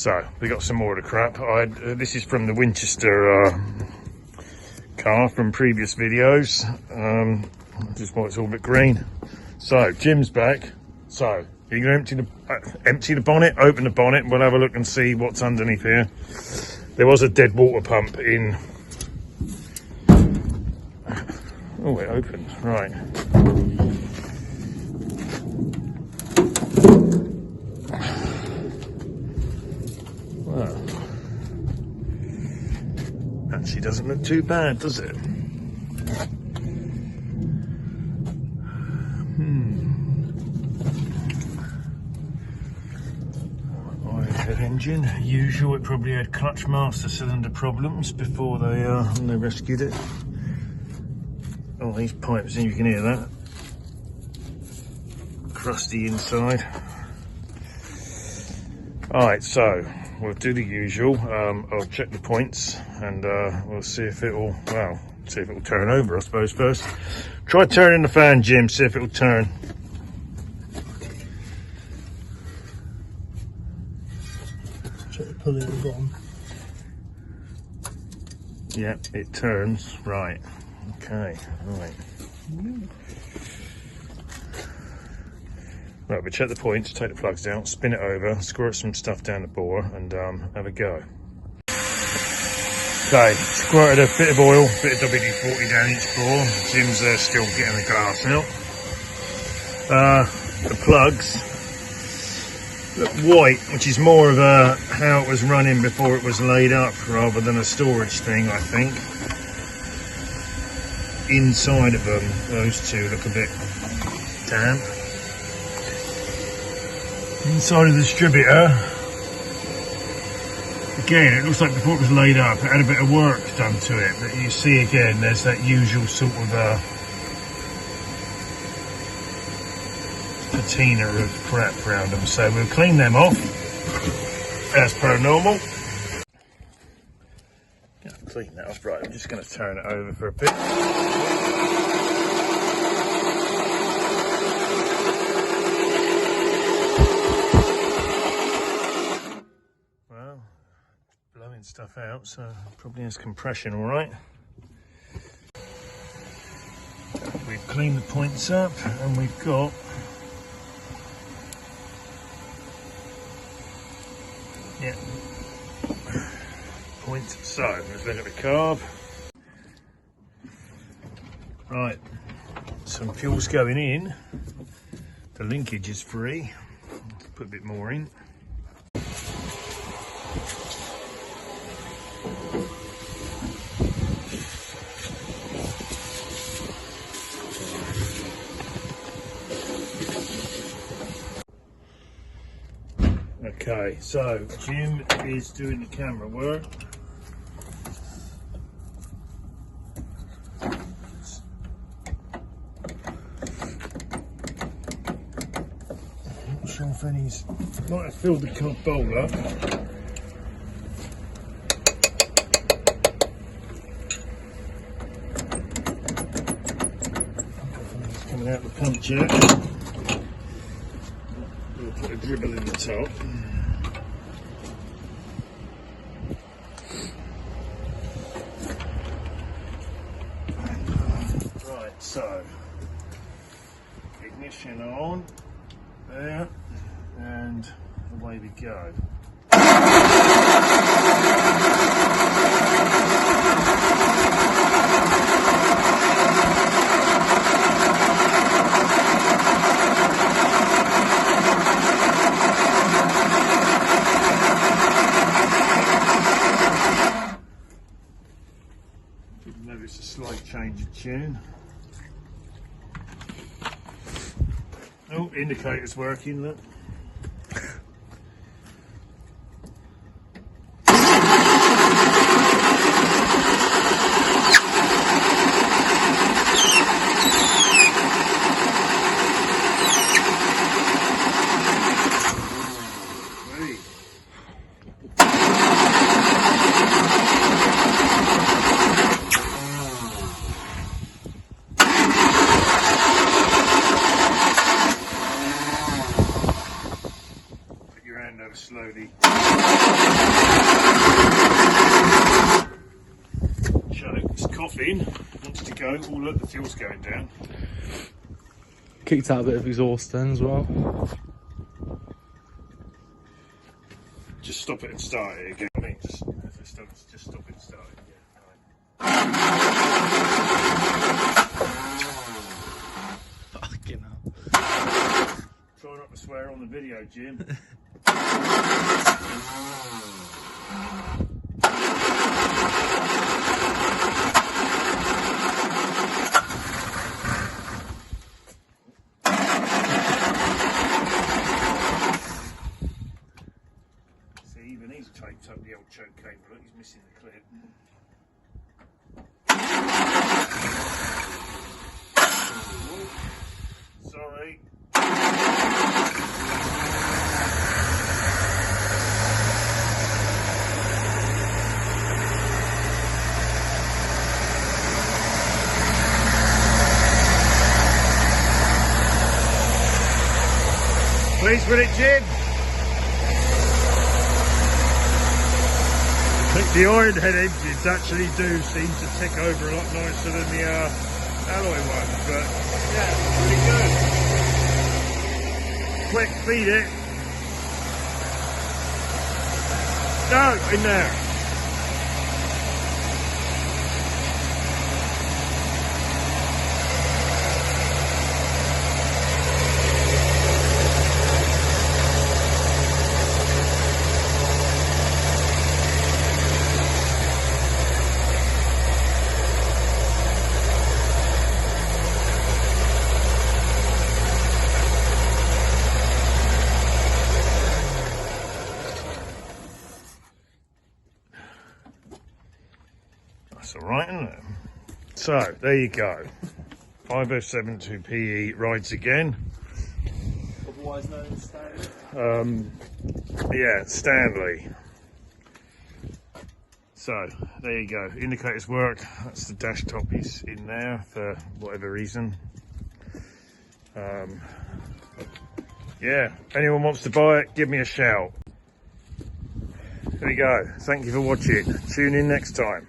So we got some more of the crap. This is from the Winchester car from previous videos. Just why it's all a bit green. So Jim's back. So you're going to empty the bonnet, open the bonnet, and we'll have a look and see what's underneath here. There was a dead water pump in. Oh, it opened. Right. Well, actually doesn't look too bad, does it? Oil-head engine, usual. It probably had clutch master cylinder problems before they rescued it. Oh, these pipes, and you can hear that. Crusty inside. Alright, so we'll do the usual. I'll check the points and we'll see if it'll, well, see if it'll turn over, I suppose, first. Try turning the fan, Jim, see if it'll turn. Check the pulley at the bottom. Yeah, it turns. Right. Okay, right. Right, we check the points, take the plugs out, spin it over, squirt some stuff down the bore, and have a go. Okay, squirted a bit of oil, bit of WD-40 down each bore. Jim's still getting the glass out. The plugs look white, which is more of how it was running before it was laid up, rather than a storage thing, I think. Inside of them, those two look a bit damp. Inside of the distributor, again, it looks like before it was laid up, it had a bit of work done to it. But you see again, there's that usual sort of patina of crap around them. So we'll clean them off as per normal. Clean that off. Right, I'm just going to turn it over for a bit. Well, blowing stuff out, so probably has compression, all right. We've cleaned the points up, and we've got points. So let's look at the carb. Right, some fuel's going in. The linkage is free. Let's put a bit more in. Okay, so Jim is doing the camera work. Not sure if any's might have filled the cup bowl up. It's coming out the pump jack. We'll put a dribble in the top. So, ignition on, there, and away we go. Notice a slight change of tune. Oh, indicator's working, look. Oh look, the fuel's going down. Kicked out a bit of exhaust then as well. Just stop it and start it again. I mean, just stop it and start it again. Fucking hell. Try not to swear on the video, Jim. See, even he's taped up the old choke cable. Look, he's missing the clip. Sorry. Pleased with it, Jim? I think the iron head engines actually do seem to tick over a lot nicer than the alloy ones, but yeah, pretty good. Quick, feed it. No, in there. That's all right, isn't it? So, there you go. 5072 PE rides again. Otherwise known as Stanley. Yeah, Stanley. So, there you go. Indicators work. That's the dash top is in there for whatever reason. Yeah, anyone wants to buy it, give me a shout. There you go. Thank you for watching. Tune in next time.